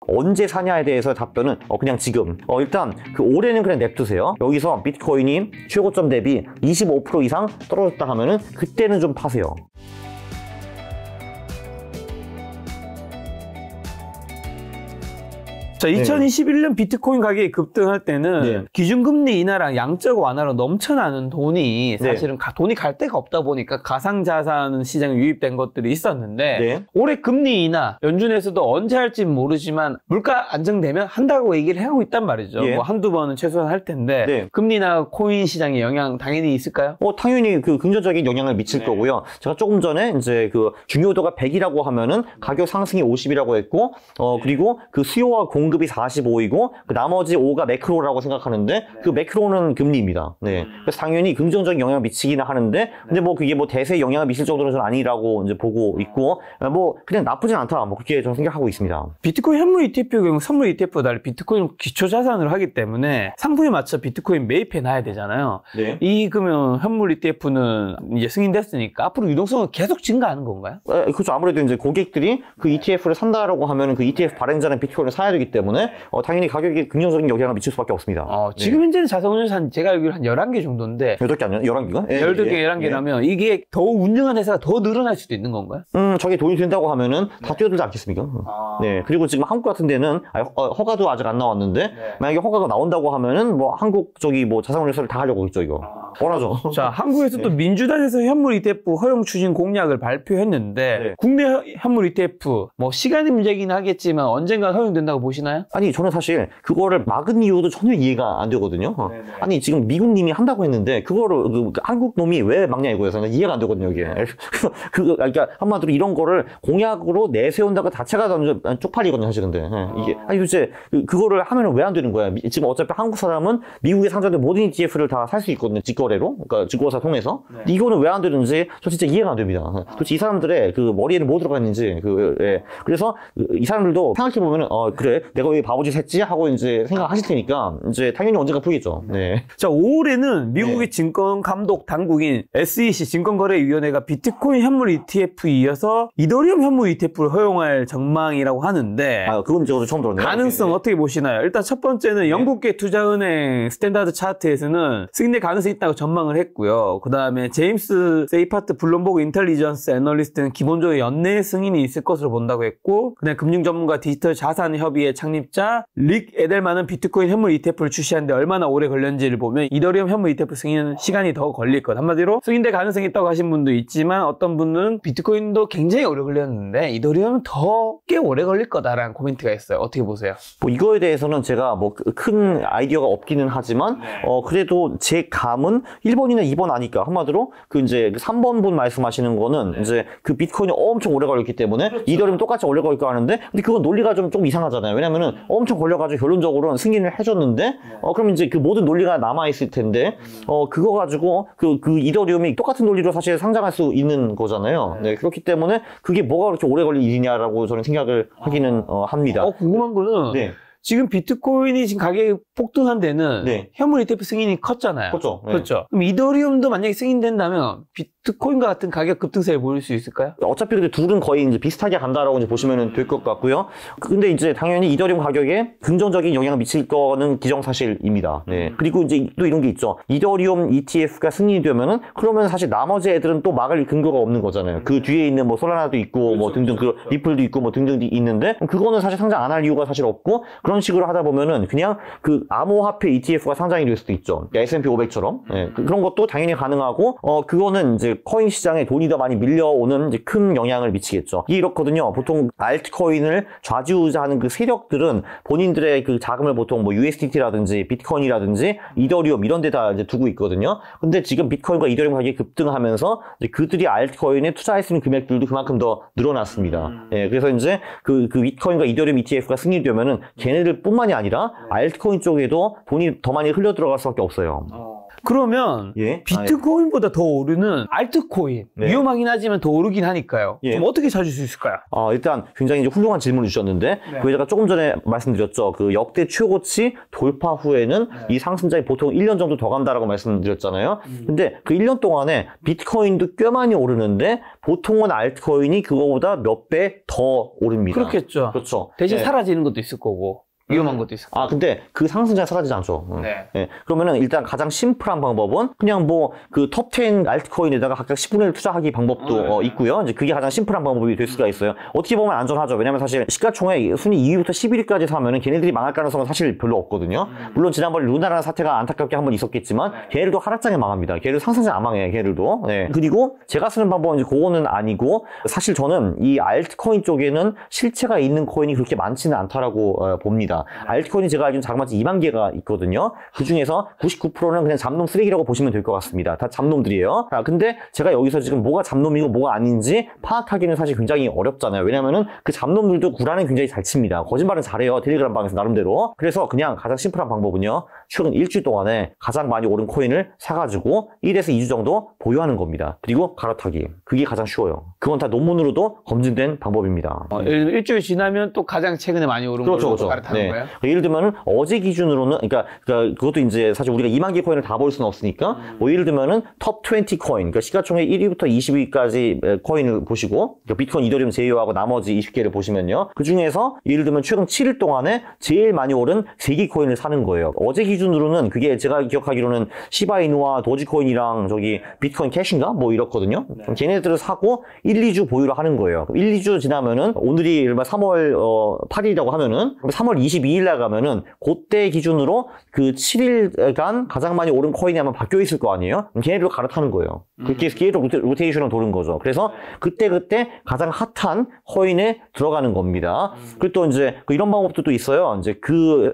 언제 사냐에 대해서 답변은 그냥 지금. 일단 그 올해는 그냥 냅두세요. 여기서 비트코인이 최고점 대비 25% 이상 떨어졌다 하면은 그때는 좀 파세요. 자, 2021년 비트코인 가격이 급등할 때는 기준금리 인하랑 양적 완화로 넘쳐나는 돈이 사실은 돈이 갈 데가 없다 보니까 가상자산 시장에 유입된 것들이 있었는데 올해 금리 인하 연준에서도 언제 할지 모르지만 물가 안정되면 한다고 얘기를 하고 있단 말이죠. 뭐 한두 번은 최소한 할 텐데 금리 인하 코인 시장에 영향 당연히 있을까요? 당연히 그 긍정적인 영향을 미칠 거고요. 제가 조금 전에 이제 그 중요도가 100이라고 하면은 가격 상승이 50이라고 했고 그리고 그 수요와 공급이 45이고 그 나머지 5가 매크로라고 생각하는데 그 매크로는 금리입니다. 그래서 당연히 긍정적인 영향을 미치기는 하는데 근데 뭐 그게 뭐 대세에 영향을 미칠 정도는 좀 아니라고 이제 보고 있고 뭐 그냥 나쁘진 않다. 뭐 그렇게 저는 생각하고 있습니다. 비트코인 현물 ETF의 경우 선물 ETF와 달리 비트코인은 기초 자산을 하기 때문에 상품에 맞춰 비트코인 매입해 놔야 되잖아요. 그러면 현물 ETF는 이제 승인됐으니까 앞으로 유동성은 계속 증가하는 건가요? 그렇죠. 아무래도 이제 고객들이 그 ETF를 산다라고 하면은 그 ETF 발행자는 비트코인을 사야 되기 때문에 당연히 가격에 긍정적인 영향을 미칠 수밖에 없습니다. 지금 현재는 자산운용사 제가 알기로 한 11개 정도인데 8개 아니야? 11개가? 12개, 11개라면 이게 더 운영한 회사가 더 늘어날 수도 있는 건가요? 저게 돈이 된다고 하면은 다 뛰어들지 않겠습니까? 그리고 지금 한국 같은 데는 허가도 아직 안 나왔는데 만약에 허가가 나온다고 하면은 뭐 한국 저기 뭐 자산운용사를 다 하려고 있죠, 이거. 원하죠. 자, 한국에서 또 민주당에서 현물 ETF 허용 추진 공약을 발표했는데 국내 현물 ETF 뭐 시간의 문제긴 하겠지만 언젠가 허용된다고 보시나요? 아니 저는 사실 그거를 막은 이유도 전혀 이해가 안 되거든요. 아니 지금 미국 님이 한다고 했는데 그거를 한국 놈이 왜 막냐 이거여서 이해가 안 되거든요, 이게. 그러니까 한마디로 이런 거를 공약으로 내세운다고 자체가 쪽팔리거든요, 사실. 근데 이게 아니 도대체 그거를 하면은 왜 안 되는 거야? 지금 어차피 한국 사람은 미국에 상장된 모든 ETF를 다 살 수 있거든요, 직거래로. 그러니까 증권사 통해서. 이거는 왜 안 되는지 저 진짜 이해가 안 됩니다. 도대체 이 사람들의 그 머리에는 뭐 들어가 있는지 그래서 이 사람들도 생각해 보면은 그래 내가 왜 바보짓 했지 하고 이제 생각하실 테니까 이제 당연히 언젠가 풀겠죠. 자, 5월에는 미국의 증권 감독 당국인 SEC 증권거래위원회가 비트코인 현물 ETF에 이어서 이더리움 현물 ETF를 허용할 전망이라고 하는데 그건 저도 처음 들었네요. 가능성 어떻게 보시나요? 일단 첫 번째는 영국계 투자은행 스탠다드 차트에서는 승인될 가능성이 있다고 전망을 했고요. 그 다음에 제임스 세이파트 블룸버그 인텔리전스 애널리스트는 기본적으로 연내 승인이 있을 것으로 본다고 했고, 그다음에 금융 전문가 디지털 자산 협의회 창립자 릭 에델만은 비트코인 현물 ETF를 출시하는데 얼마나 오래 걸렸는지를 보면 이더리움 현물 ETF 승인은 시간이 더 걸릴 것. 한마디로 승인될 가능성이 있다고 하신 분도 있지만 어떤 분은 비트코인도 굉장히 오래 걸렸는데 이더리움은 더 꽤 오래 걸릴 거다라는 코멘트가 있어요. 어떻게 보세요? 뭐 이거에 대해서는 제가 뭐 큰 아이디어가 없기는 하지만 그래도 제 감은 1번이나 2번 아니까 한마디로 그 이제 3번 분 말씀하시는 거는 이제 그 비트코인이 엄청 오래 걸렸기 때문에 이더리움 똑같이 오래 걸릴 거 하는데 근데 그건 논리가 좀 이상하잖아요. 왜냐면은 엄청 걸려가지고 결론적으로는 승인을 해줬는데 그럼 이제 그 모든 논리가 남아있을 텐데 그거 가지고 그 이더리움이 똑같은 논리로 사실 상장할 수 있는 거잖아요. 그렇기 때문에 그게 뭐가 그렇게 오래 걸릴 일이냐라고 저는 생각을 하기는 합니다. 궁금한 거는 지금 비트코인이 지금 가격이 폭등한 데는 현물 ETF 승인이 컸잖아요. 그렇죠. 그렇죠. 그럼 이더리움도 만약에 승인된다면 비트코인과 같은 가격 급등세를 보일 수 있을까요? 어차피 근데 둘은 거의 이제 비슷하게 간다라고 이제 보시면 될 것 같고요. 근데 이제 당연히 이더리움 가격에 긍정적인 영향을 미칠 거는 기정사실입니다. 그리고 이제 또 이런 게 있죠. 이더리움 ETF가 승인이 되면은 그러면 사실 나머지 애들은 또 막을 근거가 없는 거잖아요. 그 뒤에 있는 뭐 솔라나도 있고 뭐 등등 그 리플도 있고 뭐 등등 있는데 그거는 사실 상장 안 할 이유가 사실 없고 그런 식으로 하다 보면은 그냥 그 암호화폐 ETF가 상장이 될 수도 있죠. 그러니까 S&P 500처럼. 그런 것도 당연히 가능하고 그거는 이제 코인 시장에 돈이 더 많이 밀려오는 이제 큰 영향을 미치겠죠. 이게 이렇거든요. 보통 알트코인을 좌지우지하는 그 세력들은 본인들의 그 자금을 보통 뭐 USDT라든지 비트코인이라든지 이더리움 이런 데다 이제 두고 있거든요. 근데 지금 비트코인과 이더리움 가격이 급등하면서 이제 그들이 알트코인에 투자할 수 있는 금액들도 그만큼 더 늘어났습니다. 그래서 이제 그 비트코인과 이더리움 ETF가 승인되면은 걔네들 뿐만이 아니라 알트코인 쪽에도 돈이 더 많이 흘러 들어갈 수밖에 없어요. 그러면 예. 비트코인보다 더 오르는 알트코인 네. 위험하긴 하지만 더 오르긴 하니까요. 예. 좀 어떻게 찾을 수 있을까요? 일단 굉장히 이제 훌륭한 질문을 주셨는데, 그 제가 조금 전에 말씀드렸죠. 그 역대 최고치 돌파 후에는 이 상승장이 보통 1년 정도 더 간다라고 말씀드렸잖아요. 근데 그 1년 동안에 비트코인도 꽤 많이 오르는데, 보통은 알트코인이 그거보다 몇 배 더 오릅니다. 그렇겠죠. 그렇죠. 대신 예. 사라지는 것도 있을 거고 위험한 것도 있을 거고. 근데 그 상승장이 사라지지 않죠. 네. 예. 그러면은 일단 가장 심플한 방법은 그냥 뭐 그 톱 10 알트코인에다가 각각 10분의 1 투자하기 방법도 있고요. 이제 그게 가장 심플한 방법이 될 수가 있어요. 어떻게 보면 안전하죠. 왜냐면 사실 시가총액 순위 2위부터 11위까지 사면은 걔네들이 망할 가능성은 사실 별로 없거든요. 물론 지난번에 루나라는 사태가 안타깝게 한번 있었겠지만 걔네들도 하락장에 망합니다. 걔네들 상승장에 안 망해요. 걔네들도. 네. 그리고 제가 쓰는 방법은 이제 그거는 아니고, 사실 저는 이 알트코인 쪽에는 실체가 있는 코인이 그렇게 많지는 않다라고 봅니다. 알트코인이 제가 알기로는 자그마치 2만 개가 있거든요. 그 중에서 99%는 그냥 잡놈 쓰레기라고 보시면 될 것 같습니다. 다 잡놈들이에요. 근데 제가 여기서 지금 뭐가 잡놈이고 뭐가 아닌지 파악하기는 사실 굉장히 어렵잖아요. 왜냐면은 그 잡놈들도 구라는 굉장히 잘 칩니다. 거짓말은 잘해요. 텔레그램 방에서 나름대로. 그래서 그냥 가장 심플한 방법은요, 최근 일주일 동안에 가장 많이 오른 코인을 사가지고 1에서 2주 정도 보유하는 겁니다. 그리고 갈아타기. 그게 가장 쉬워요. 그건 다 논문으로도 검증된 방법입니다. 예를 들면 일주일 지나면 또 가장 최근에 많이 오른 그렇죠, 걸로 그렇죠. 갈아타는 네. 거예요? 예를 들면은 어제 기준으로는, 그러니까 그것도 이제 사실 우리가 2만 개 코인을 다 볼 수는 없으니까, 뭐 예를 들면은 톱 20 코인, 그러니까 시가총액 1위부터 20위까지 코인을 보시고, 그러니까 비트코인, 이더리움 제외하고 나머지 20개를 보시면요, 그 중에서 예를 들면 최근 7일 동안에 제일 많이 오른 3개 코인을 사는 거예요. 어제 기준으로는 그게 제가 기억하기로는 시바이누와 도지코인이랑 저기 비트코인 캐시인가 뭐 이렇거든요. 그럼 걔네들을 사고 1, 2주 보유를 하는 거예요. 1, 2주 지나면은 오늘이 예를 들면 3월 8일이라고 하면은 3월 22일 날 가면은 그때 기준으로 그 7일간 가장 많이 오른 코인이 아마 바뀌어 있을 거 아니에요? 그럼 걔네들로 갈아타는 거예요. 그렇게 해서 계속 로테이션을 도는 거죠. 그래서 그때 가장 핫한 코인에 들어가는 겁니다. 그리고 또 이제 이런 방법도 또 있어요. 이제 그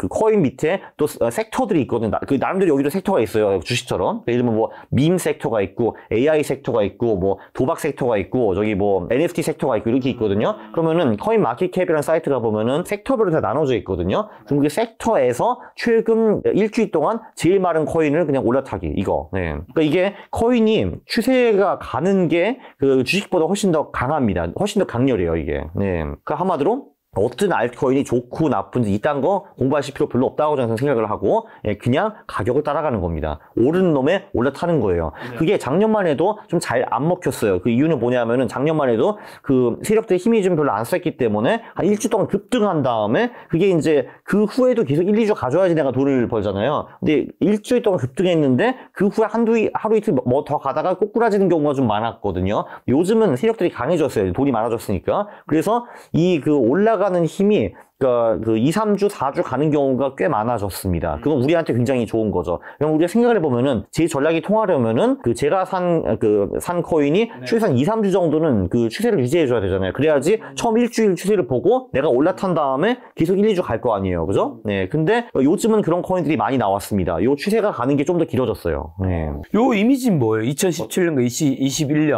코인 밑에 또 섹터들이 있거든요. 그 나름대로 여기도 섹터가 있어요. 주식처럼. 예를 들면 뭐 밈 섹터가 있고 AI 섹터가 있고 뭐 도박 섹터가 있고 저기 뭐 NFT 섹터가 있고 이렇게 있거든요. 그러면은 코인 마켓캡이라는 사이트가 보면은 섹터별로 다 나눠져 있거든요. 그럼 그 섹터에서 최근 일주일 동안 제일 많은 코인을 그냥 올라타기, 이거. 네. 그러니까 이게 코인이 추세가 가는 게 그 주식보다 훨씬 더 강합니다. 훨씬 더 강렬해요, 이게. 네. 그러니까 한마디로 어떤 알트코인이 좋고 나쁜지 이딴 거 공부하실 필요 별로 없다고 저는 생각을 하고, 그냥 가격을 따라가는 겁니다. 오르는 놈에 올라타는 거예요. 그게 작년만 해도 좀 잘 안 먹혔어요. 그 이유는 뭐냐면은 작년만 해도 그 세력들의 힘이 좀 별로 안 셌기 때문에 한 일주 동안 급등한 다음에 그게 이제 그 후에도 계속 1, 2주 가져야지 내가 돈을 벌잖아요. 근데 일주일 동안 급등했는데 그 후에 하루 이틀 뭐 더 가다가 꼬꾸라지는 경우가 좀 많았거든요. 요즘은 세력들이 강해졌어요. 돈이 많아졌으니까. 그래서 이 그 올라가는 힘이 그 2, 3주, 4주 가는 경우가 꽤 많아졌습니다. 그건 우리한테 굉장히 좋은 거죠. 그럼 우리가 생각을 해보면은, 제 전략이 통하려면은, 제가 산 코인이 최소한 2, 3주 정도는 그 추세를 유지해줘야 되잖아요. 그래야지 처음 일주일 추세를 보고 내가 올라탄 다음에 계속 1, 2주 갈 거 아니에요. 그죠? 네. 근데 요즘은 그런 코인들이 많이 나왔습니다. 요 추세가 가는 게 좀 더 길어졌어요. 네. 요 이미지는 뭐예요? 2017년과 21년.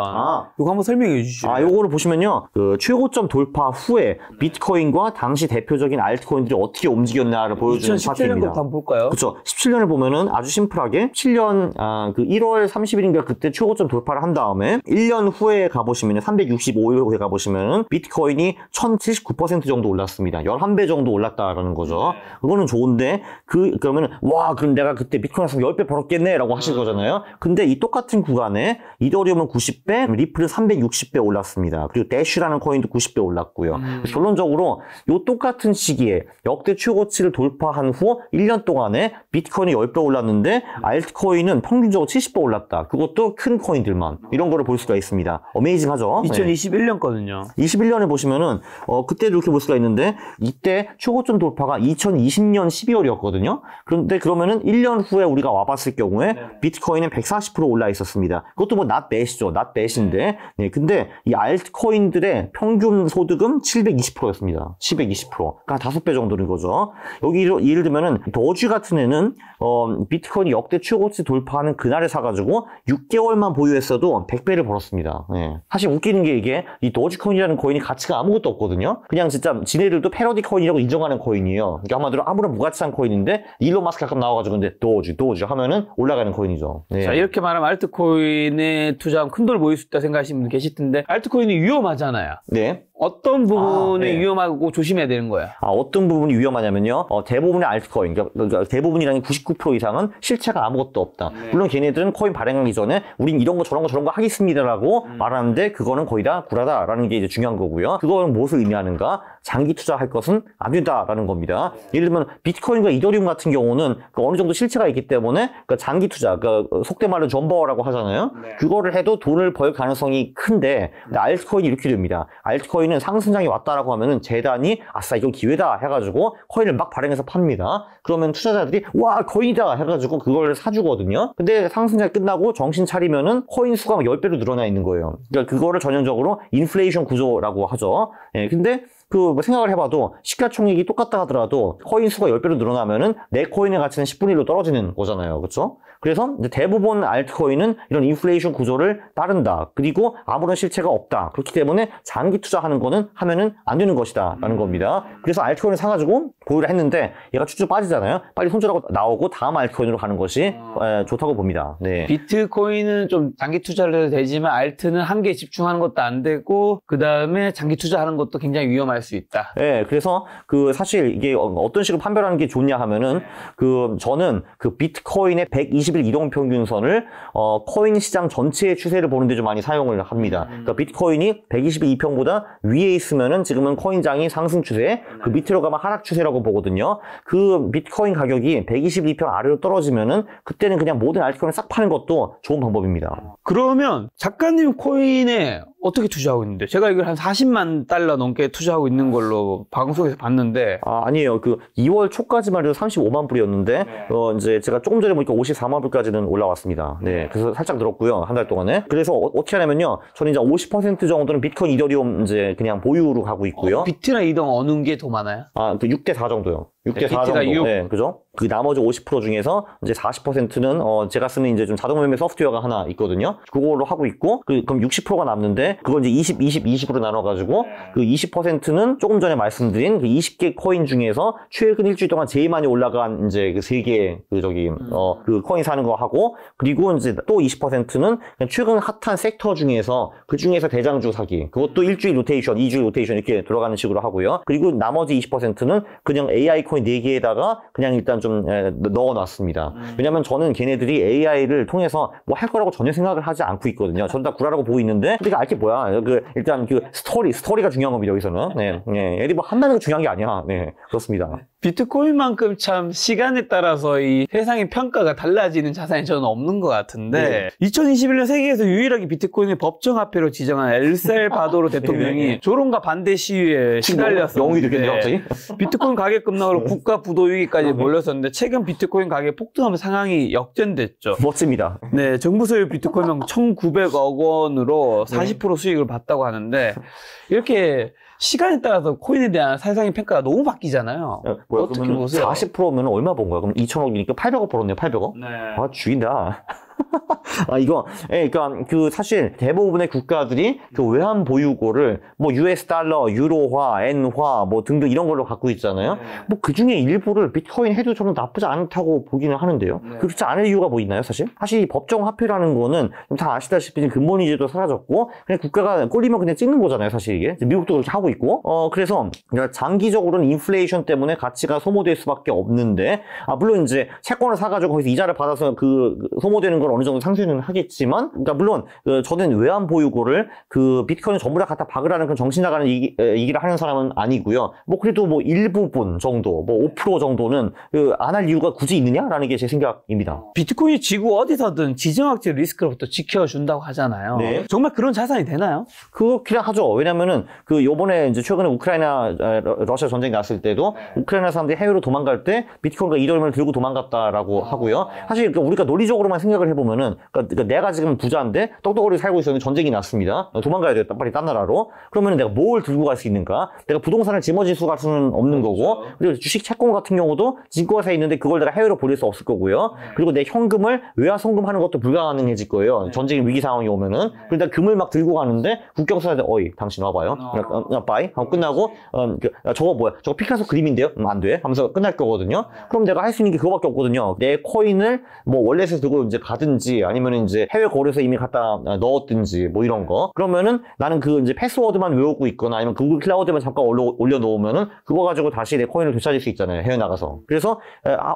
요거 한번 설명해 주시죠. 요거를 보시면요. 그 최고점 돌파 후에 비트코인과 당시 대표적인 알트코인들이 어떻게 움직였나를 보여주는 2017년 차트입니다. 것도 한번 볼까요? 그렇죠. 17년을 보면은 아주 심플하게 7년 그 1월 30일인가 그때 최고점 돌파를 한 다음에 1년 후에 가보시면은 365일 후에 가보시면은 비트코인이 1079% 정도 올랐습니다. 11배 정도 올랐다라는 거죠. 그거는 좋은데 그러면은 와 그럼 내가 그때 비트코인 샀으면 10배 벌었겠네라고 하실 거잖아요. 근데 이 똑같은 구간에 이더리움은 90배, 리플은 360배 올랐습니다. 그리고 대쉬라는 코인도 90배 올랐고요. 결론적으로 요 똑같은 시기에 역대 최고치를 돌파한 후 1년 동안에 비트코인이 10배 올랐는데 알트코인은 평균적으로 70배 올랐다. 그것도 큰 코인들만. 이런 거를 볼 수가 있습니다. 어메이징하죠? 2021년 거는요. 21년에 보시면은 그때도 이렇게 볼 수가 있는데 이때 최고점 돌파가 2020년 12월이었거든요. 그런데 그러면은 1년 후에 우리가 와봤을 경우에 비트코인은 140% 올라 있었습니다. 그것도 뭐 not bad이죠. not bad인데. 네, 근데 이 알트코인들의 평균 소득은 720%였습니다. 720%. 정도, 그러니까 5배 정도인 거죠. 여기 예를 들면은 도지 같은 애는 비트코인이 역대 최고치 돌파하는 그날에 사가지고 6개월만 보유했어도 100배를 벌었습니다. 네. 사실 웃기는 게 이게 이 도지코인이라는 코인이 가치가 아무것도 없거든요. 그냥 진짜 지네들도 패러디 코인이라고 인정하는 코인이에요. 그러니까 한마디로 아무런 무가치한 코인인데 일론 마스크 가끔 나와가지고 근데 도지 하면은 올라가는 코인이죠. 네. 자, 이렇게 말하면 알트코인에 투자하면 큰 돈을 모일 수 있다 생각하시는 분 계실 텐데 알트코인이 위험하잖아요. 네. 어떤 부분이 네. 위험하고 조심해야 되는 거예요? 어떤 부분이 위험하냐면요. 대부분의 알트코인, 그러니까 대부분이라는 99% 이상은 실체가 아무것도 없다. 물론 걔네들은 코인 발행하기 전에 우린 이런 거 저런 거 하겠습니다라고 말하는데 그거는 거의 다 구라다라는 게 이제 중요한 거고요. 그거는 무엇을 의미하는가? 장기 투자할 것은 안 된다라는 겁니다. 예를 들면 비트코인과 이더리움 같은 경우는 어느 정도 실체가 있기 때문에 장기 투자, 속된 말로 존버라고 하잖아요. 그거를 해도 돈을 벌 가능성이 큰데 알트코인이 이렇게 됩니다. 알트코인은 상승장이 왔다라고 하면은 재단이 아싸 이거 기회다 해가지고 코인을 막 발행해서 팝니다. 그러면 투자자들이 와 코인이다 해가지고 그걸 사주거든요. 근데 상승장이 끝나고 정신 차리면은 코인 수가 10배로 늘어나 있는 거예요. 그러니까 그거를 전형적으로 인플레이션 구조라고 하죠. 예, 근데 생각을 해봐도 시가총액이 똑같다 하더라도 코인 수가 10배로 늘어나면은 내 코인의 가치는 10분의 1로 떨어지는 거잖아요. 그렇죠? 그래서 이제 대부분 알트코인은 이런 인플레이션 구조를 따른다. 그리고 아무런 실체가 없다. 그렇기 때문에 장기 투자하는 거는 하면은 안 되는 것이다. 라는 겁니다. 그래서 알트코인을 사가지고 보유를 했는데 얘가 쭉쭉 빠지잖아요. 빨리 손절하고 나오고 다음 알트코인으로 가는 것이 좋다고 봅니다. 네. 비트코인은 좀 장기 투자를 해도 되지만 알트는 한 개에 집중하는 것도 안 되고 그 다음에 장기 투자하는 것도 굉장히 위험할 수 있다. 네, 그래서 사실 이게 어떤 식으로 판별하는 게 좋냐 하면은 저는 비트코인의 120일 이동평균선을 코인 시장 전체의 추세를 보는데 좀 많이 사용을 합니다. 그러니까 비트코인이 120일 2평보다 위에 있으면은 지금은 코인장이 상승 추세, 그 밑으로 가면 하락 추세라고 보거든요. 그 비트코인 가격이 120일 2평 아래로 떨어지면은 그때는 그냥 모든 알트코인을 싹 파는 것도 좋은 방법입니다. 그러면 작가님 코인에 어떻게 투자하고 있는데? 제가 이걸 한 40만 달러 넘게 투자하고 있는 걸로 방송에서 봤는데. 아니에요. 2월 초까지만 해도 35만 불이었는데, 이제 제가 조금 전에 보니까 54만 불까지는 올라왔습니다. 네. 그래서 살짝 늘었고요. 한 달 동안에. 그래서 어떻게 하냐면요. 저는 이제 50% 정도는 비트코인, 이더리움 이제 그냥 보유로 가고 있고요. 비트나 이동 어느 게 더 많아요? 6대 4 정도요. 6대 4 비트가 정도. 6. 네, 그죠? 그 나머지 50% 중에서 이제 40%는 제가 쓰는 이제 좀 자동 매매 소프트웨어가 하나 있거든요. 그걸로 하고 있고 그럼 60%가 남는데 그걸 이제 20으로 나눠가지고 그 20%는 조금 전에 말씀드린 그 20개 코인 중에서 최근 일주일 동안 제일 많이 올라간 이제 그 3개 그 코인 사는 거 하고 그리고 이제 또 20%는 최근 핫한 섹터 중에서 그 중에서 대장주 사기 그것도 일주일 로테이션, 2주일 로테이션 이렇게 들어가는 식으로 하고요. 그리고 나머지 20%는 그냥 AI 코인 4개에다가 그냥 일단 좀 넣어놨습니다. 왜냐면 저는 걔네들이 AI를 통해서 뭐 할 거라고 전혀 생각을 하지 않고 있거든요. 저는 다 구라라고 보고 있는데 근데 알게 뭐야. 일단 스토리가 중요한 겁니다. 여기서는. 네. 애들이 뭐 한다는 게 중요한 게 아니야. 네. 그렇습니다. 비트코인만큼 참 시간에 따라서 이 세상의 평가가 달라지는 자산이 저는 없는 것 같은데 2021년 세계에서 유일하게 비트코인을 법정화폐로 지정한 엘살바도르 대통령이 조롱과 반대 시위에 시달렸었는데 영웅이 됐겠네요. 갑자기. 비트코인 가격 급락으로 국가 부도 위기까지 몰렸었는데 최근 비트코인 가격 폭등하면 상황이 역전됐죠. 멋집니다. 네, 정부 소유 비트코인은 1,900억 원으로 40% 수익을 봤다고 하는데 이렇게 시간에 따라서 코인에 대한 세상의 평가가 너무 바뀌잖아요. 어떻게 보세요? 40%면 얼마 번 거야? 그럼 2천억이니까 800억 벌었네요. 800억? 네. 죽인다. 그러니까 사실 대부분의 국가들이 그 외환 보유고를 뭐 US 달러, 유로화, 엔화 뭐 등등 이런 걸로 갖고 있잖아요. 뭐 그 중에 일부를 비트코인 해도 저는 나쁘지 않다고 보기는 하는데요. 그렇지 않을 이유가 뭐 있나요, 사실? 사실 이 법정 화폐라는 거는 다 아시다시피 근본 이제도 사라졌고 그냥 국가가 꼴리면 그냥 찍는 거잖아요, 사실 이게. 미국도 그렇게 하고 있고. 그래서 장기적으로는 인플레이션 때문에 가치가 소모될 수밖에 없는데 물론 이제 채권을 사가지고 거기서 이자를 받아서 소모되는 걸 어느 정도 상쇄는 하겠지만, 그러니까 물론 저는 외환 보유고를 비트코인을 전부 다 갖다 박으라는 그런 정신 나가는 얘기를 하는 사람은 아니고요. 뭐 그래도 뭐 일부분 정도, 뭐 5% 정도는 안 할 이유가 굳이 있느냐라는 게 제 생각입니다. 비트코인이 지구 어디서든 지정학적 리스크로부터 지켜준다고 하잖아요. 네. 정말 그런 자산이 되나요? 그렇긴 하죠. 왜냐면은 요번에 이제 최근에 우크라이나 러시아 전쟁이 났을 때도 우크라이나 사람들이 해외로 도망갈 때 비트코인과 이더리움을 들고 도망갔다라고 하고요. 사실 우리가 논리적으로만 생각을 해보면 보면은, 그러니까 내가 지금 부자인데 똑똑하게 살고 있었는데 전쟁이 났습니다. 도망가야 되겠다. 빨리 딴 나라로. 그러면은 내가 뭘 들고 갈 수 있는가? 내가 부동산을 짊어질 수가 수는 없는 거고, 그리고 주식 채권 같은 경우도 증권사에 있는데 그걸 내가 해외로 보낼 수 없을 거고요. 그리고 내 현금을 외화 송금하는 것도 불가능해질 거예요. 전쟁 위기 상황이 오면은. 그러니까 금을 막 들고 가는데 국경수사한테 어이 당신 와봐요. 빠이 하고 끝나고 저거 뭐야? 저거 피카소 그림인데요? 안 돼. 하면서 끝날 거거든요. 그럼 내가 할 수 있는 게 그거밖에 없거든요. 내 코인을 뭐 월렛에 들고 이제 가든지 아니면 이제 해외 거래소에 이미 갖다 넣었든지 뭐 이런 거. 그러면은 나는 그 이제 패스워드만 외우고 있거나 아니면 구글 클라우드만 잠깐 올려놓으면은 그거 가지고 다시 내 코인을 되찾을 수 있잖아요. 해외 나가서. 그래서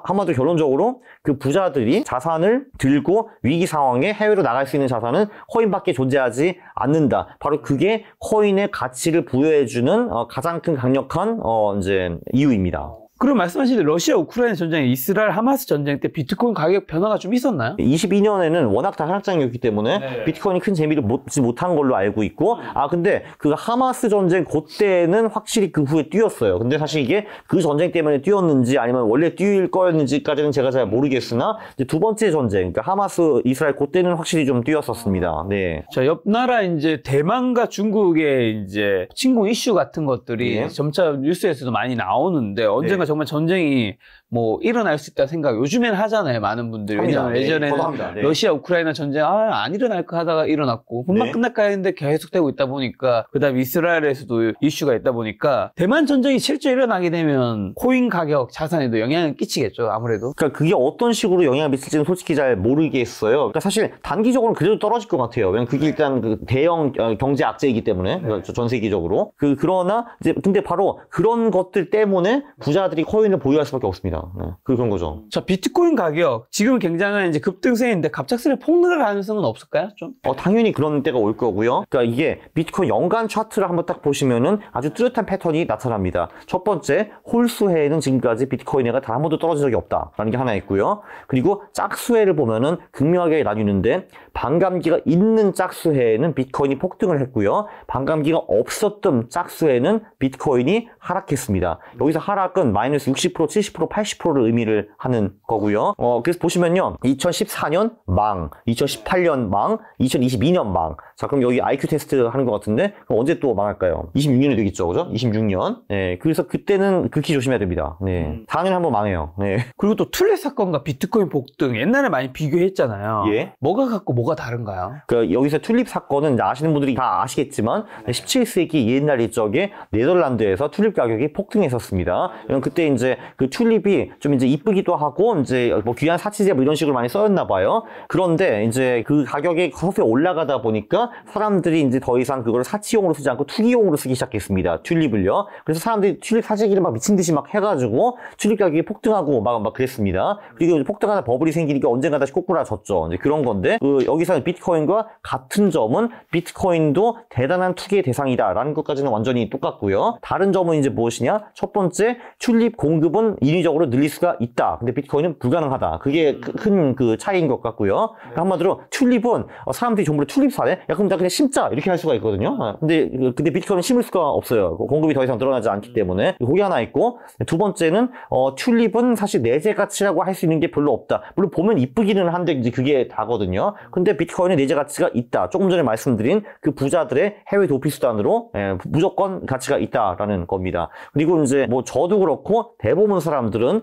한마디로 결론적으로 그 부자들이 자산을 들고 위기 상황에 해외로 나갈 수 있는 자산은 코인밖에 존재하지 않는다. 바로 그게 코인의 가치를 부여해주는 가장 큰 강력한 이제 이유입니다. 그럼 말씀하신 러시아 우크라이나 전쟁, 이스라엘 하마스 전쟁 때 비트코인 가격 변화가 좀 있었나요? 22년에는 워낙 다 하락장이었기 때문에 비트코인이 큰 재미를 보지 못한 걸로 알고 있고, 근데 그 하마스 전쟁 그때는 확실히 그 후에 뛰었어요. 근데 사실 이게 그 전쟁 때문에 뛰었는지 아니면 원래 뛰일 거였는지까지는 제가 잘 모르겠으나 이제 두 번째 전쟁, 그러니까 하마스 이스라엘 그때는 확실히 좀 뛰었었습니다. 네. 자, 옆 나라 이제 대만과 중국의 이제 친구 이슈 같은 것들이 점차 뉴스에서도 많이 나오는데 언젠가 정말 전쟁이 뭐 일어날 수 있다 생각 요즘에는 하잖아요. 많은 분들이. 왜냐하면 예전에는 러시아 우크라이나 전쟁 안 일어날까 하다가 일어났고 금방 끝날까 했는데 계속되고 있다 보니까 그다음에 이스라엘에서도 이슈가 있다 보니까 대만 전쟁이 실제 일어나게 되면 코인 가격 자산에도 영향을 끼치겠죠. 아무래도. 그러니까 그게 어떤 식으로 영향을 미칠지는 솔직히 잘 모르겠어요. 그러니까 사실 단기적으로는 그래도 떨어질 것 같아요. 왜냐면 그게 일단 그 대형 경제 악재이기 때문에 전 세계적으로. 그러나 이제 근데 바로 그런 것들 때문에 부자들이 코인을 보유할 수밖에 없습니다. 그런 거죠. 자, 비트코인 가격 지금 굉장한 이제 급등세인데 갑작스레 폭락할 가능성은 없을까요? 좀? 당연히 그런 때가 올 거고요. 그러니까 이게 비트코인 연간 차트를 한번 딱 보시면은 아주 뚜렷한 패턴이 나타납니다. 첫 번째, 홀수해에는 지금까지 비트코인가 단 한 번도 떨어진 적이 없다라는 게 하나 있고요. 그리고 짝수해를 보면은 극명하게 나뉘는데 반감기가 있는 짝수해에는 비트코인이 폭등을 했고요. 반감기가 없었던 짝수해에는 비트코인이 하락했습니다. 여기서 하락은 마이너스 60%, 70%, 80%를 의미를 하는 거고요. 그래서 보시면요. 2014년 망, 2018년 망, 2022년 망. 자, 그럼 여기 IQ 테스트 하는 것 같은데 그럼 언제 또 망할까요? 26년이 되겠죠. 그죠? 26년. 네. 그래서 그때는 극히 조심해야 됩니다. 네. 4년에 한 번 망해요. 네. 그리고 또 툴렛 사건과 비트코인 폭등 옛날에 많이 비교했잖아요. 예. 뭐가 같고 뭐가 다른가요? 여기서 튤립 사건은 아시는 분들이 다 아시겠지만 17세기 옛날 이적에 네덜란드에서 튤립 가격이 폭등했었습니다. 그때 이제 그 튤립이 좀 이제 이쁘기도 하고 이제 뭐 귀한 사치제 뭐 이런 식으로 많이 써였나 봐요. 그런데 이제 그 가격이 서서히 올라가다 보니까 사람들이 이제 더 이상 그걸 사치용으로 쓰지 않고 투기용으로 쓰기 시작했습니다. 튤립을요. 그래서 사람들이 튤립 사재기를 막 미친 듯이 막 해가지고 튤립 가격이 폭등하고 막 그랬습니다. 그리고 폭등하다 버블이 생기니까 언젠가 다시 꼬꾸라졌죠. 이제 그런 건데 여기서 비트코인과 같은 점은 비트코인도 대단한 투기의 대상이다라는 것까지는 완전히 똑같고요. 다른 점은 이제 무엇이냐? 첫 번째, 튤립 공급은 인위적으로 늘릴 수가 있다. 근데 비트코인은 불가능하다. 그게 큰 그 차이인 것 같고요. 한마디로 튤립은 사람들이 전부 튤립 사네? 야 그럼 나 그냥 심자 이렇게 할 수가 있거든요. 근데 비트코인은 심을 수가 없어요. 공급이 더 이상 늘어나지 않기 때문에. 그게 하나 있고 두 번째는 튤립은 사실 내재 가치라고 할 수 있는 게 별로 없다. 물론 보면 이쁘기는 한데 이제 그게 다거든요. 근데 비트코인은 내재 가치가 있다. 조금 전에 말씀드린 그 부자들의 해외 도피 수단으로 무조건 가치가 있다라는 겁니다. 그리고 이제 뭐 저도 그렇고 대부분 사람들은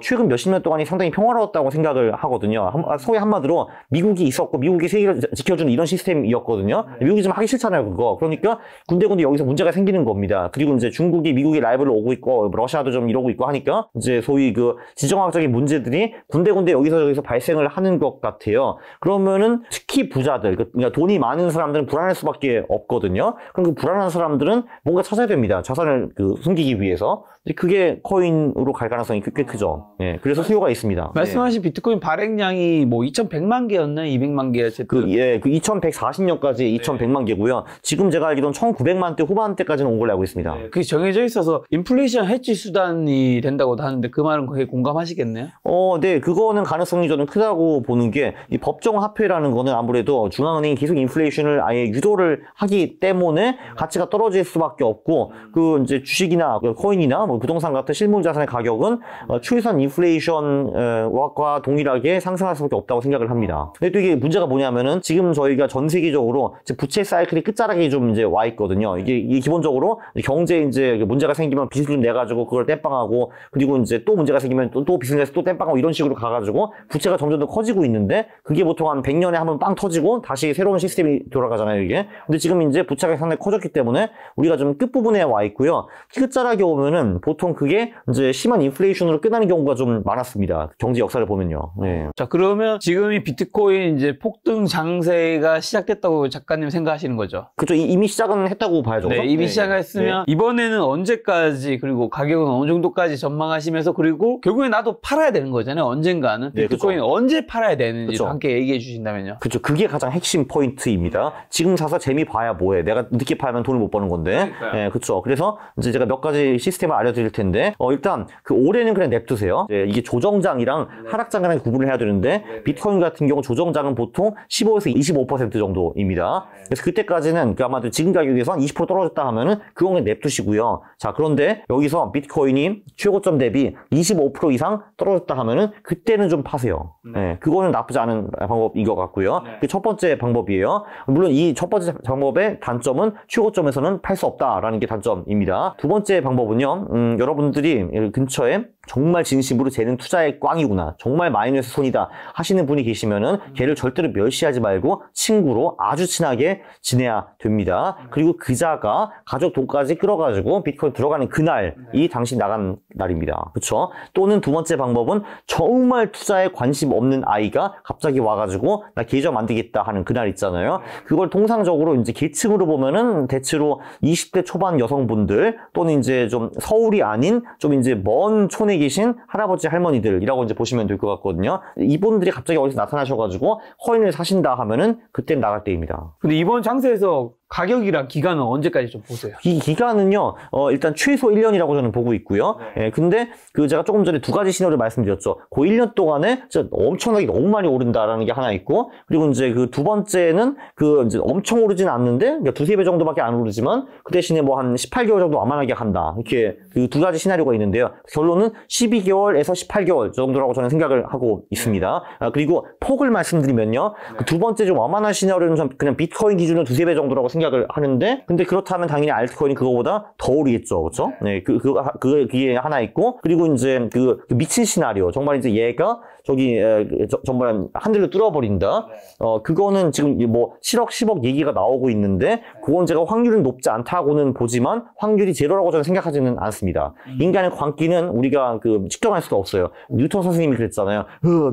최근 몇십 년 동안이 상당히 평화로웠다고 생각을 하거든요. 소위 한마디로 미국이 있었고 미국이 세계를 지켜주는 이런 시스템이었거든요. 미국이 좀 하기 싫잖아요, 그거. 그러니까 군데군데 여기서 문제가 생기는 겁니다. 그리고 이제 중국이 미국의 라이벌로 오고 있고 러시아도 좀 이러고 있고 하니까 이제 소위 그 지정학적인 문제들이 군데군데 여기서 발생을 하는 것 같아요. 그러면은 특히 부자들, 그러니까 돈이 많은 사람들은 불안할 수밖에 없거든요. 그럼 그 불안한 사람들은 뭔가 찾아야 됩니다. 자산을 숨기기 위해서. 그게 코인으로 갈 가능성이 꽤 크죠. 예, 그래서 수요가 있습니다. 말씀하신 비트코인 발행량이 뭐 2,100만 개였나요? 200만 개? 그 2140년까지 2,100만 개고요. 지금 제가 알기로는 1,900만 대 후반대까지는 온 걸로 알고 있습니다. 그게 정해져 있어서 인플레이션 해지 수단이 된다고도 하는데 그 말은 거의 공감하시겠네요? 네, 그거는 가능성이 저는 크다고 보는 게 이 법정 화폐라는 거는 아무래도 중앙은행이 계속 인플레이션을 아예 유도를 하기 때문에 가치가 떨어질 수밖에 없고 그 이제 주식이나 코인이나 뭐 부동산 같은 실물 자산의 가격은 추이선 인플레이션과 동일하게 상승할 수밖에 없다고 생각을 합니다. 근데 또 이게 문제가 뭐냐면은 지금 저희가 전 세계적으로 부채 사이클이 끝자락에 좀 이제 와 있거든요. 이게 기본적으로 경제 이제 문제가 생기면 빚을 좀 내가지고 그걸 떼빵하고, 그리고 이제 또 문제가 생기면 또 빚을 내서 또 떼빵하고, 이런 식으로 가가지고 부채가 점점 더 커지고 있는데, 그게 보통 한 100년에 한 번 빵 터지고 다시 새로운 시스템이 돌아가잖아요, 이게. 근데 지금 이제 부채가 상당히 커졌기 때문에 우리가 좀 끝부분에 와 있고요. 끝자락에 오면은 보통 그게 이제 심한 인플레이션으로 끝나는 경우가 좀 많았습니다. 경제 역사를 보면요. 네. 자, 그러면 지금 이 비트코인 이제 폭등 장세가 시작됐다고 작가님 생각하시는 거죠? 그렇죠. 이미 시작은 했다고 봐야죠. 네, 이미 시작했으면 이번에는 언제까지, 그리고 가격은 어느 정도까지 전망하시면서, 그리고 결국에 나도 팔아야 되는 거잖아요. 언젠가는. 네, 비트코인 언제 팔아야 되는지 그쵸. 함께 얘기해 주신다면요. 그렇죠. 그게 가장 핵심 포인트입니다. 지금 사서 재미 봐야 뭐해. 내가 늦게 팔면 돈을 못 버는 건데. 그러니까요. 그렇죠. 그래서 이제 제가 몇 가지 시스템을 알려드릴 텐데, 일단 그 올해는 그냥 냅두세요. 이게 조정장이랑 하락장이랑 구분을 해야 되는데, 비트코인 같은 경우 조정장은 보통 15에서 25% 정도입니다. 그래서 그때까지는 아마도 지금 가격에서 한 20% 떨어졌다 하면은 그건 그냥 냅두시고요. 자, 그런데 여기서 비트코인이 최고점 대비 25% 이상 떨어졌다 하면은 그때는 좀 파세요. 그거는 나쁘지 않은 방법인 것 같고요. 그게 첫 번째 방법이에요. 물론 이 첫 번째 방법의 단점은 최고점에서는 팔 수 없다라는 게 단점입니다. 두 번째 방법은요, 여러분들이 근처에 정말 진심으로 쟤는 투자의 꽝이구나, 정말 마이너스 손이다 하시는 분이 계시면은 걔를 절대로 멸시하지 말고 친구로 아주 친하게 지내야 됩니다. 그리고 그자가 가족 돈까지 끌어가지고 비트코인 들어가는 그날이 당신 나간 날입니다. 그렇죠? 또는 두 번째 방법은 정말 투자에 관심 없는 아이가 갑자기 와가지고 나 계좌 만들겠다 하는 그날 있잖아요. 그걸 통상적으로 이제 계층으로 보면은 대체로 20대 초반 여성분들, 또는 이제 좀 서울이 아닌 좀 이제 먼 촌에 계신 할아버지 할머니들이라고 이제 보시면 될 것 같거든요. 이분들이 갑자기 어디서 나타나셔가지고 코인을 사신다 하면은 그때는 나갈 때입니다. 근데 이번 장세에서 가격이랑 기간은 언제까지 좀 보세요? 이 기간은요, 일단 최소 1년이라고 저는 보고 있고요. 근데 제가 조금 전에 두 가지 신호를 말씀드렸죠. 그 1년 동안에 진짜 엄청나게 너무 많이 오른다라는 게 하나 있고, 그리고 이제 그 두 번째는 이제 엄청 오르진 않는데, 그러니까 두세 배 정도밖에 안 오르지만, 그 대신에 뭐 한 18개월 정도 완만하게 간다. 이렇게 그 두 가지 시나리오가 있는데요. 결론은 12개월에서 18개월 정도라고 저는 생각을 하고 있습니다. 그리고 폭을 말씀드리면요. 그 두 번째 좀 완만한 시나리오는 좀 그냥 비트코인 기준으로 두세 배 정도라고 생각을 하는데, 근데 그렇다면 당연히 알트코인이 그거보다 더 오르겠죠. 그렇죠? 네, 그게 하나 있고, 그리고 이제 그 미친 시나리오, 정말 이제 얘가 정말 하늘을 뚫어버린다. 그거는 지금 뭐 7억, 10억 얘기가 나오고 있는데, 그건 제가 확률은 높지 않다고는 보지만 확률이 제로라고 저는 생각하지는 않습니다. 인간의 광기는 우리가 측정할 수가 없어요. 뉴턴 선생님이 그랬잖아요.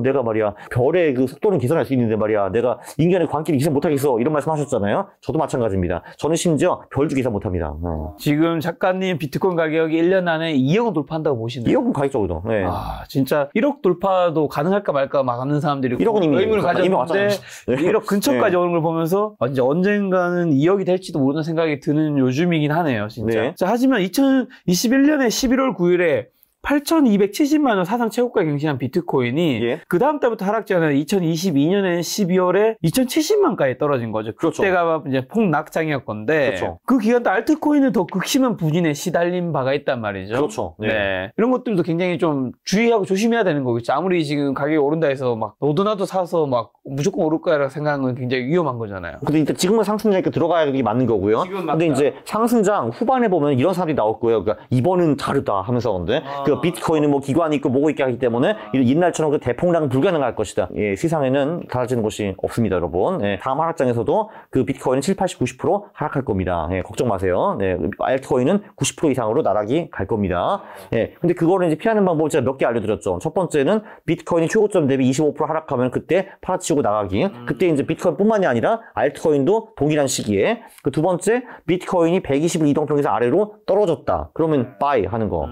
내가 말이야 별의 그 속도는 계산할 수 있는데 말이야 내가 인간의 광기를 계산 못하겠어, 이런 말씀하셨잖아요. 저도 마찬가지입니다. 저는 심지어 별도 계산 못합니다. 지금 작가님 비트코인 가격이 1년 안에 2억은 돌파한다고 보시나요? 2억은 가격적으로. 네. 아, 진짜 1억 돌파도 가능할까 말까 막 하는 사람들이 1억은 이미 의문을 가졌는데, 네. 1억 근처까지 오는 걸 보면서 이제 언젠가는 2억이 될지도 모르는 생각이 드는 요즘이긴 하네요, 진짜. 네. 자, 하지만 2021년에 11월 9일에 8,270만 원 사상 최고가 경신한 비트코인이 그 다음 달부터 하락장은 2022년에 12월에 2,070만까지 떨어진 거죠. 그렇죠. 그때가 이제 폭락장이었건데, 그렇죠. 그 기간 때 알트코인은 더 극심한 부진에 시달린 바가 있단 말이죠. 그렇죠. 네. 이런 것들도 굉장히 좀 주의하고 조심해야 되는 거겠죠. 아무리 지금 가격이 오른다 해서 막 너도나도 사서 막 무조건 오를 거라고 생각하는 건 굉장히 위험한 거잖아요. 근데 일단 지금은 상승장이니까 들어가야 되는 게 맞는 거고요. 근데 이제 상승장 후반에 보면 이런 사람들이 나올 거예요. 그러니까 이번은 다르다 하면서. 근데 그 비트코인은 뭐 기관이 있고 뭐고 있게 하기 때문에 옛날처럼 그 대폭락은 불가능할 것이다. 시장에는 달라지는 것이 없습니다, 여러분. 다음 하락장에서도 그 비트코인은 7, 80, 90% 하락할 겁니다. 걱정 마세요. 알트코인은 90% 이상으로 나락이 갈 겁니다. 근데 그거를 이제 피하는 방법을 제가 몇 개 알려드렸죠. 첫 번째는 비트코인이 최고점 대비 25% 하락하면 그때 팔아치고 나가기. 그때 이제 비트코인뿐만이 아니라 알트코인도 동일한 시기에. 그 두 번째, 비트코인이 120일 이동평균선 아래로 떨어졌다. 그러면 바이 하는 거.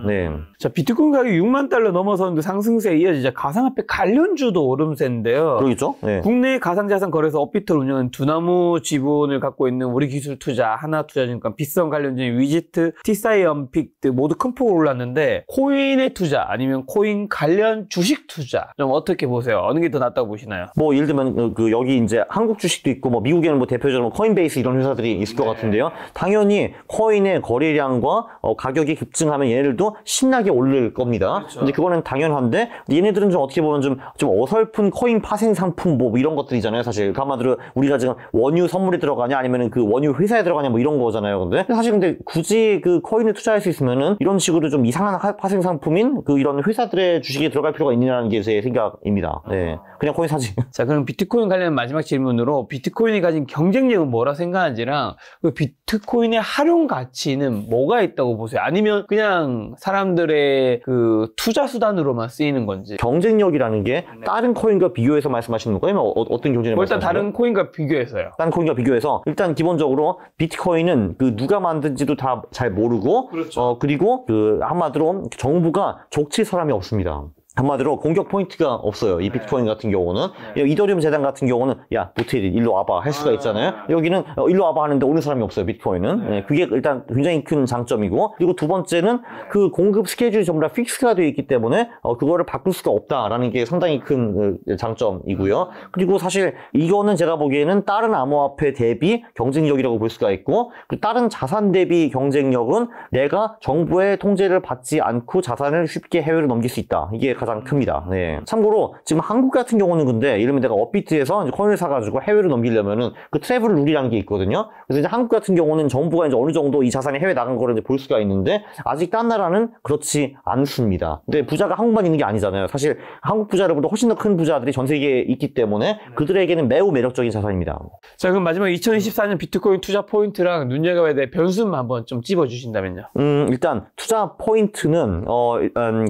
자, 비트코인 가격이 6만 달러 넘어섰는데 상승세에 이어지자 가상화폐 관련주도 오름세인데요. 그러겠죠? 네. 국내 가상자산 거래소 업비트를 운영하는 두나무 지분을 갖고 있는 우리기술투자, 하나투자증권, 빗성 관련주인 위지트, 티사이언픽 등 모두 큰 폭으로 올랐는데 코인의 투자 아니면 코인 관련 주식 투자 좀 어떻게 보세요? 어느 게 더 낫다고 보시나요? 뭐 예를 들면 여기 이제 한국 주식도 있고 뭐 미국에는 뭐 대표적으로 코인베이스 이런 회사들이 있을 것 같은데요. 당연히 코인의 거래량과 가격이 급증하면 얘네들도 신나게 오를 겁니다. 그렇죠. 근데 그거는 당연한데 얘네들은 좀 어떻게 보면 좀 어설픈 코인 파생 상품 뭐 이런 것들이잖아요. 사실 그 한마디로 우리가 지금 원유 선물에 들어가냐 아니면은 그 원유 회사에 들어가냐 뭐 이런 거잖아요. 근데 사실 근데 굳이 그 코인에 투자할 수 있으면은 이런 식으로 좀 이상한 파생 상품인 그 이런 회사들의 주식에 들어갈 필요가 있느냐는 게 제 생각입니다. 네. 그냥 코인 사지. 자, 그럼 비트코인 관련 마지막 질문으로 비트코인이 가진 경쟁력은 뭐라 생각하는지랑 그 비트코인의 활용 가치는 뭐가 있다고 보세요? 아니면 그냥 사람들의 그 투자 수단으로만 쓰이는 건지? 경쟁력이라는 게 다른 코인과 비교해서 말씀하시는 거예요? 어떤 경쟁력? 일단 다른 코인과 비교해서요. 다른 코인과 비교해서 일단 기본적으로 비트코인은 그 누가 만든지도 다 잘 모르고 그렇죠. 그리고 그 한마디로 정부가 족칠 사람이 없습니다. 한마디로 공격 포인트가 없어요. 이 비트코인 같은 경우는. 이더리움 재단 같은 경우는 야 모티리 일로 와봐 할 수가 있잖아요. 여기는 일로 와봐 하는데 오는 사람이 없어요. 비트코인은. 네, 그게 일단 굉장히 큰 장점이고, 그리고 두 번째는 그 공급 스케줄이 전부 다 픽스가 되어 있기 때문에 그거를 바꿀 수가 없다라는 게 상당히 큰 장점이고요. 그리고 사실 이거는 제가 보기에는 다른 암호화폐 대비 경쟁력이라고 볼 수가 있고, 다른 자산 대비 경쟁력은 내가 정부의 통제를 받지 않고 자산을 쉽게 해외로 넘길 수 있다. 이게 가장 큽니다. 네. 참고로 지금 한국 같은 경우는 근데 예를 들면 내가 업비트에서 이제 코인을 사가지고 해외로 넘기려면은 그 트래블 룰이라는 게 있거든요. 그래서 이제 한국 같은 경우는 정부가 이제 어느 정도 이 자산이 해외 나간 거를 이제 볼 수가 있는데, 아직 딴 나라는 그렇지 않습니다. 근데 부자가 한국만 있는 게 아니잖아요. 사실 한국 부자들보다 훨씬 더 큰 부자들이 전 세계에 있기 때문에 그들에게는 매우 매력적인 자산입니다. 자, 그럼 마지막 2024년 비트코인 투자 포인트랑 눈여겨봐야 될 변수만 한번 좀 찝어주신다면요. 일단 투자 포인트는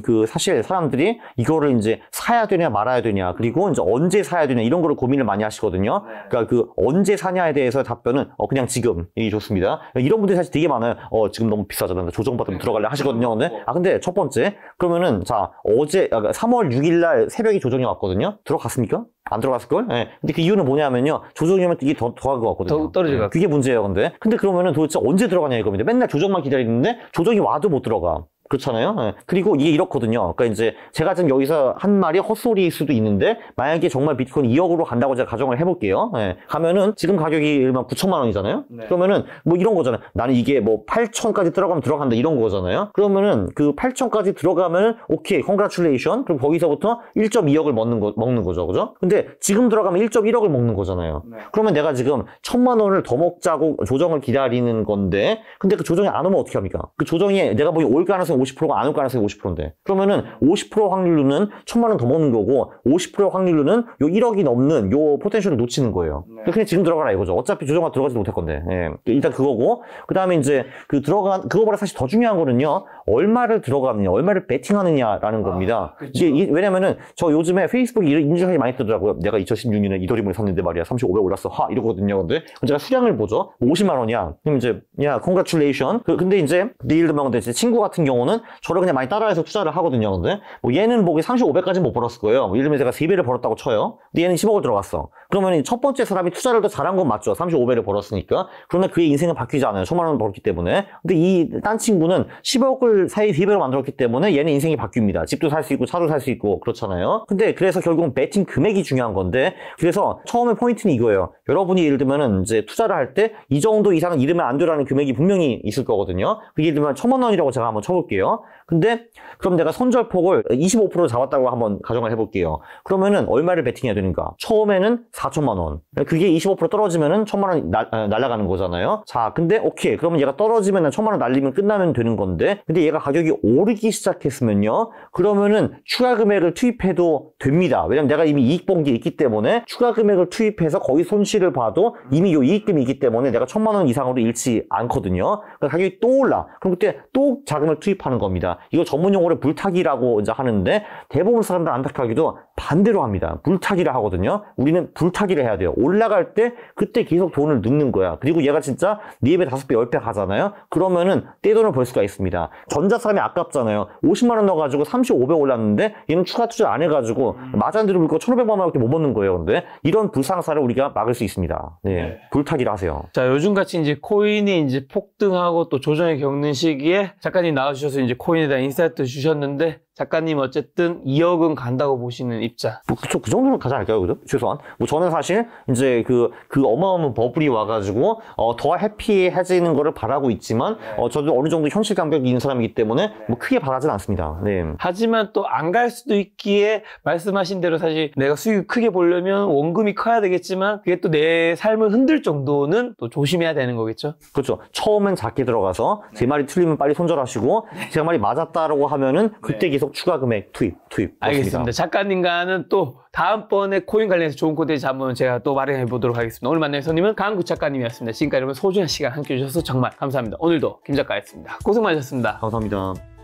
그 사실 사람들이 이거를 이제 사야 되냐 말아야 되냐, 그리고 이제 언제 사야 되냐 이런 거를 고민을 많이 하시거든요. 그러니까 그 언제 사냐에 대해서 답변은 그냥 지금이 좋습니다. 이런 분들이 사실 되게 많아요. 지금 너무 비싸잖아, 조정받으면 들어갈래 하시거든요. 근데 첫 번째, 그러면은 자 어제 3월 6일 날 새벽에 조정이 왔거든요. 들어갔습니까? 안 들어갔을걸? 네. 근데 그 이유는 뭐냐면요, 조정이 오면 이게 더 갈 것 같거든요. 더 떨어질 것 같아요. 그게 문제예요. 근데 그러면은 도대체 언제 들어가냐 이겁니다. 맨날 조정만 기다리는데 조정이 와도 못 들어가. 그렇잖아요. 네. 그리고 이게 이렇거든요. 그러니까 이제 제가 지금 여기서 한 말이 헛소리일 수도 있는데, 만약에 정말 비트코인 2억으로 간다고 제가 가정을 해볼게요. 네. 가면은 지금 가격이 일반 9천만 원이잖아요. 네. 그러면은 뭐 이런 거잖아요. 나는 이게 뭐 8천까지 들어가면 들어간다 이런 거잖아요. 그러면은 그 8천까지 들어가면은 오케이, 컨그라츄레이션. 그럼 거기서부터 1.2억을 먹는 거죠. 그죠? 근데 지금 들어가면 1.1억을 먹는 거잖아요. 네. 그러면 내가 지금 1,000만 원을 더 먹자고 조정을 기다리는 건데, 근데 그 조정이 안 오면 어떻게 합니까? 그 조정이 내가 보기 올 가능성이 50%가 안 올 가능성이 50%인데, 그러면은 50% 확률로는 1,000만 원 더 먹는 거고, 50% 확률로는 요 1억이 넘는 요 포텐셜을 놓치는 거예요. 네. 그냥 지금 들어가라 이거죠. 어차피 조정가 들어가지도 못할 건데. 예. 일단 그거고, 그 다음에 이제 그거보다 사실 더 중요한 거는요, 얼마를 들어가느냐, 얼마를 베팅하느냐라는 겁니다. 이게 왜냐면은 저 요즘에 페이스북에 이런 인증사진이 많이 뜨더라고요. 내가 2016년에 이더리움을 샀는데 말이야 35배 올랐어 이러거든요. 근데 제가 수량을 보죠. 50만 원이야. 그럼 이제 야 컨그라츄레이션. 근데 이제 예를 들면 제 친구 같은 경우는 저를 그냥 많이 따라해서 투자를 하거든요. 근데 뭐 얘는 뭐 35배까지는 못 벌었을 거예요. 예를 들면 제가 3배를 벌었다고 쳐요. 근데 얘는 10억을 들어갔어. 그러면 첫 번째 사람이 투자를 더 잘한 건 맞죠. 35배를 벌었으니까. 그러나 그의 인생은 바뀌지 않아요. 1,000만 원을 벌었기 때문에. 근데 이 딴 친구는 10억을 사이 3배로 만들었기 때문에 얘는 인생이 바뀝니다. 집도 살 수 있고 차도 살 수 있고 그렇잖아요. 근데 그래서 결국은 베팅 금액이 중요한 건데, 그래서 처음에 포인트는 이거예요. 여러분이 예를 들면은 이제 투자를 할 때 이 정도 이상은 잃으면 안 되라는 금액이 분명히 있을 거거든요. 그게 예를 들면 1,000만 원이라고 제가 한번 쳐볼게요. 근데 그럼 내가 선절폭을 25% 잡았다고 한번 가정을 해볼게요. 그러면은 얼마를 베팅해야 되는가? 처음에는 4천만 원. 그게 25% 떨어지면은 1,000만 원이 날아가는 거잖아요. 자, 근데 오케이. 그러면 얘가 떨어지면은 1,000만 원 날리면 끝나면 되는 건데, 근데 얘가 가격이 오르기 시작했으면요, 그러면은 추가 금액을 투입해도 됩니다. 왜냐면 내가 이미 이익 본 게 있기 때문에 추가 금액을 투입해서 거의 손실을 봐도 이미 요 이익금이 있기 때문에 내가 1,000만 원 이상으로 잃지 않거든요. 그러니까 가격이 또 올라. 그럼 그때 또 자금을 투입하는 겁니다. 있습니다. 이거 전문 용어로 불타기라고 이제 하는데 대부분 사람들 안타깝게도 반대로 합니다. 불타기를 하거든요. 우리는 불타기를 해야 돼요. 올라갈 때 그때 계속 돈을 넣는 거야. 그리고 얘가 진짜 4배, 5배, 10배 가잖아요. 그러면은 떼돈을 벌 수가 있습니다. 전자산이 아깝잖아요. 50만 원 넣어가지고 35배 올랐는데 얘는 추가 투자 안 해가지고 마잔드로 물고 1,500만 원밖에 못 얻는 거예요. 근데 이런 불상사를 우리가 막을 수 있습니다. 네, 불타기를 하세요. 자, 요즘같이 이제 코인이 이제 폭등하고 또 조정을 겪는 시기에 작가님 나와주셔서 이제 코인에 대한 인사이트 주셨는데 작가님 어쨌든 2억은 간다고 보시는 입장. 그쵸, 그 정도는 가지 않을까요, 그죠? 최소한. 저는 사실, 이제 그 어마어마한 버블이 와가지고, 더 해피해지는 거를 바라고 있지만, 저도 어느 정도 현실 감각이 있는 사람이기 때문에, 크게 바라진 않습니다. 네. 하지만 또 안 갈 수도 있기에, 말씀하신 대로 사실 내가 수익을 크게 보려면 원금이 커야 되겠지만, 그게 또 내 삶을 흔들 정도는 또 조심해야 되는 거겠죠? 그렇죠. 처음엔 작게 들어가서, 제 말이 틀리면 빨리 손절하시고, 제 말이 맞았다라고 하면은, 그때 계속 추가 금액 투입. 알겠습니다. 작가님과는 또 다음번에 코인 관련해서 좋은 콘텐츠 한번 제가 또 마련해 보도록 하겠습니다. 오늘 만난 손님은 강구 작가님이었습니다. 지금까지 여러분 소중한 시간 함께 해주셔서 정말 감사합니다. 오늘도 김 작가였습니다. 고생 많으셨습니다. 감사합니다.